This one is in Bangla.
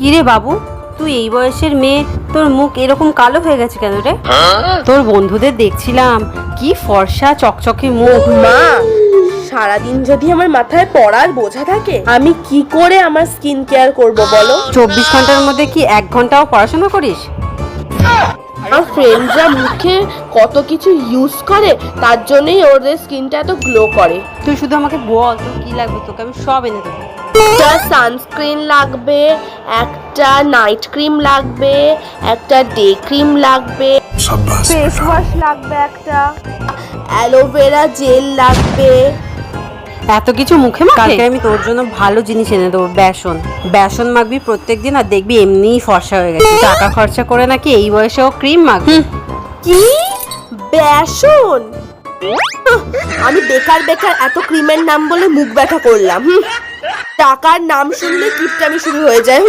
কিরে বাবু, তুই এই বয়সের মেয়ে, তোর মুখ এরকম কালো হয়ে গেছে কেন রে? তোর বন্ধুদের দেখছিলাম কি ফর্সা চকচকে মুখ। মা, সারাদিন যদি আমার মাথায় পড়ার বোঝা থাকে, আমি কি করে আমার স্কিন কেয়ার করব বলো? 24 ঘন্টার মধ্যে কি 1 ঘন্টাও পড়াশোনা করিস? আমার ফ্রেন্ডরা মুখে কত কিছু ইউজ করে, তার জন্যই ওদের স্কিনটা এত গ্লো করে। তুই শুধু আমাকে বল তোর কি লাগবে, তোকে আমি সব এনে দেবো। একটা সানস্ক্রিন লাগবে, একটা নাইট ক্রিম লাগবে, একটা ডে ক্রিম লাগবে, ফেস ওয়াশ লাগবে, একটা অ্যালোভেরা জেল লাগবে। এত কিছু মুখে মাখে? কালকে আমি তোর জন্য ভালো জিনিস এনে দেবো, বেসন। বেসন মাখবি প্রত্যেকদিন, আর দেখবি এমনিই ফর্সা হয়ে গেছে। টাকা খরচা করে নাকি এই বয়সেও ক্রিম মাখবি? কি বেসন? আমি বেকার বেকার এত ক্রিমের নাম বলে মুখ ব্যথা করলাম। টাকার নাম শুনলে কিপটামি শুরু হয়ে যায়।